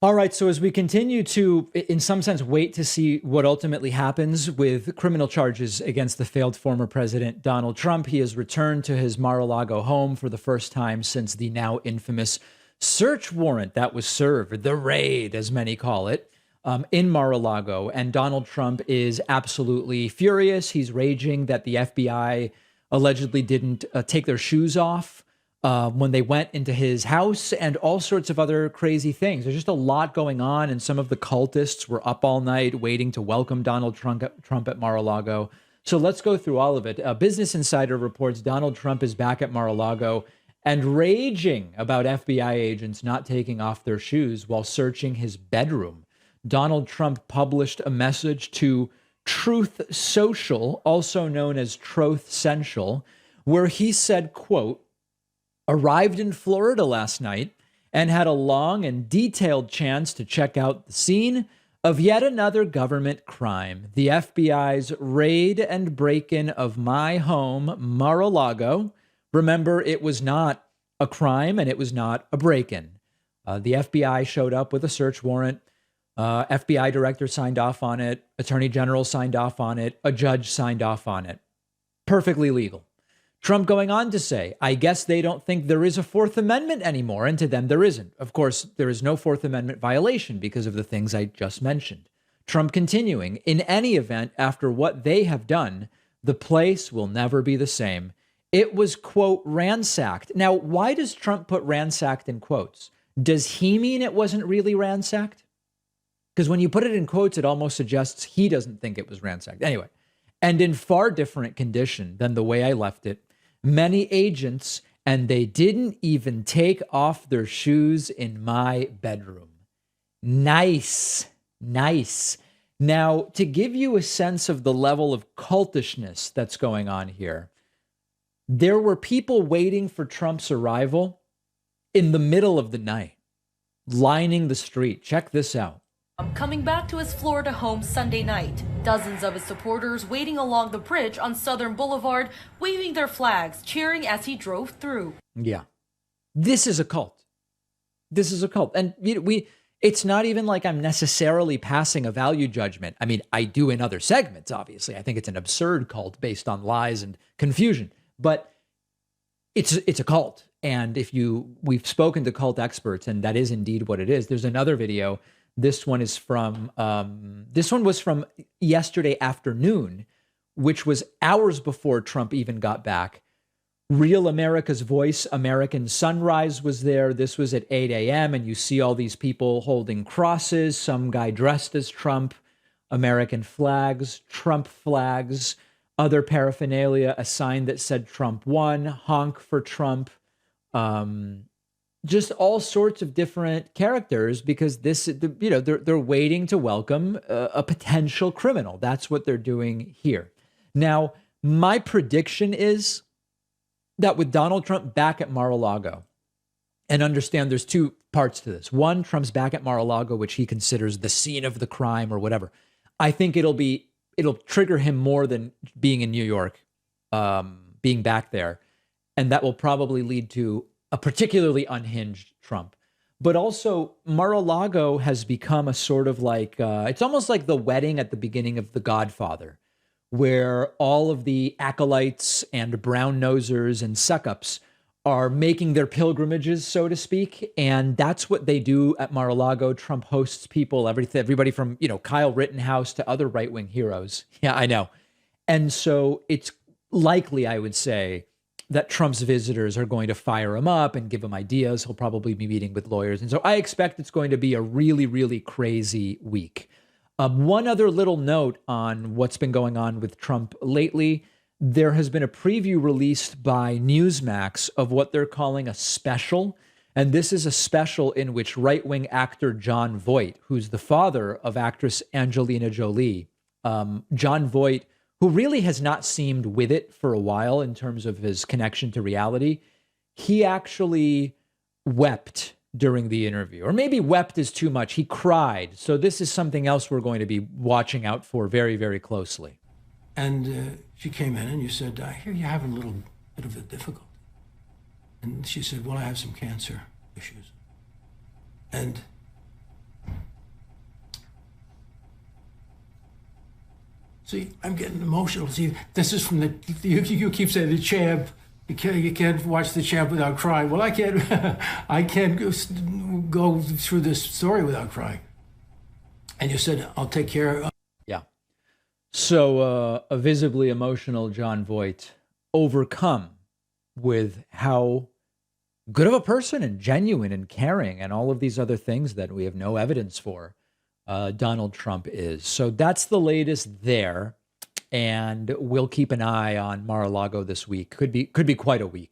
All right, so as we continue to, in some sense, wait to see what ultimately happens with criminal charges against the failed former president Donald Trump, he has returned to his Mar-a-Lago home for the first time since the now infamous search warrant that was served, the raid, as many call it, in Mar-a-Lago. And Donald Trump is absolutely furious. He's raging that the FBI allegedly didn't take their shoes off when they went into his house, and all sorts of other crazy things. There's just a lot going on, and some of the cultists were up all night waiting to welcome Donald Trump at Mar-a-Lago. So let's go through all of it. Business Insider reports Donald Trump is back at Mar-a-Lago and raging about FBI agents not taking off their shoes while searching his bedroom. Donald Trump published a message to Truth Social, also known as Troth Central, where he said, quote, "Arrived in Florida last night and had a long and detailed chance to check out the scene of yet another government crime. The FBI's raid and break-in of my home, Mar-a-Lago." Remember, it was not a crime and it was not a break-in. The FBI showed up with a search warrant. FBI director signed off on it. Attorney General signed off on it. A judge signed off on it. Perfectly legal. Trump going on to say, "I guess they don't think there is a Fourth Amendment anymore," and to them there isn't. Of course, there is no Fourth Amendment violation because of the things I just mentioned. Trump continuing, "In any event, after what they have done, the place will never be the same. It was, quote, ransacked." Now, why does Trump put ransacked in quotes? Does he mean it wasn't really ransacked? Because when you put it in quotes, it almost suggests he doesn't think it was ransacked. Anyway, and in far different condition than the way I left it, many agents, and they didn't even take off their shoes in my bedroom. Nice, nice. Now, to give you a sense of the level of cultishness that's going on here, there were people waiting for Trump's arrival in the middle of the night, lining the street. Check this out. Coming back to his Florida home Sunday night. Dozens of his supporters waiting along the bridge on Southern Boulevard, waving their flags, cheering as he drove through. Yeah, this is a cult. This is a cult. And it's not even like I'm necessarily passing a value judgment. I mean, I do in other segments, obviously. I think it's an absurd cult based on lies and confusion, but it's a cult. And we've spoken to cult experts, and that is indeed what it is. There's another video. This one was from yesterday afternoon, which was hours before Trump even got back. Real America's Voice, American Sunrise was there. This was at 8 a.m. And you see all these people holding crosses, some guy dressed as Trump, American flags, Trump flags, other paraphernalia, a sign that said Trump won, honk for Trump. Just all sorts of different characters, because they're waiting to welcome a potential criminal. That's what they're doing here. Now, my prediction is that with Donald Trump back at Mar-a-Lago, and understand there's two parts to this. One, Trump's back at Mar-a-Lago, which he considers the scene of the crime or whatever. I think it'll trigger him more than being in New York, being back there. And that will probably lead to a particularly unhinged Trump. But also, Mar-a-Lago has become a sort of like, it's almost like the wedding at the beginning of The Godfather, where all of the acolytes and brown-nosers and suck-ups are making their pilgrimages, so to speak. And that's what they do at Mar-a-Lago. Trump hosts people, everybody from, Kyle Rittenhouse to other right-wing heroes. Yeah, I know. And so it's likely, I would say, that Trump's visitors are going to fire him up and give him ideas. He'll probably be meeting with lawyers. And so I expect it's going to be a really, really crazy week. One other little note on what's been going on with Trump lately. There has been a preview released by Newsmax of what they're calling a special. And this is a special in which right-wing actor Jon Voight, who's the father of actress Angelina Jolie, Jon Voight, who really has not seemed with it for a while in terms of his connection to reality, he actually wept during the interview. Or maybe wept is too much. He cried. So this is something else we're going to be watching out for very, very closely. And she came in and you said, "I hear you're having a little bit of a difficulty." And she said, "Well, I have some cancer issues." And See, I'm getting emotional. See, this is from you keep saying the champ. You can't watch the champ without crying. Well, I can't. I can't go through this story without crying. And you said, I'll take care. Yeah. So a visibly emotional John Voight, overcome with how good of a person and genuine and caring and all of these other things that we have no evidence for Donald Trump is. So that's the latest there. And we'll keep an eye on Mar-a-Lago this week. Could be quite a week.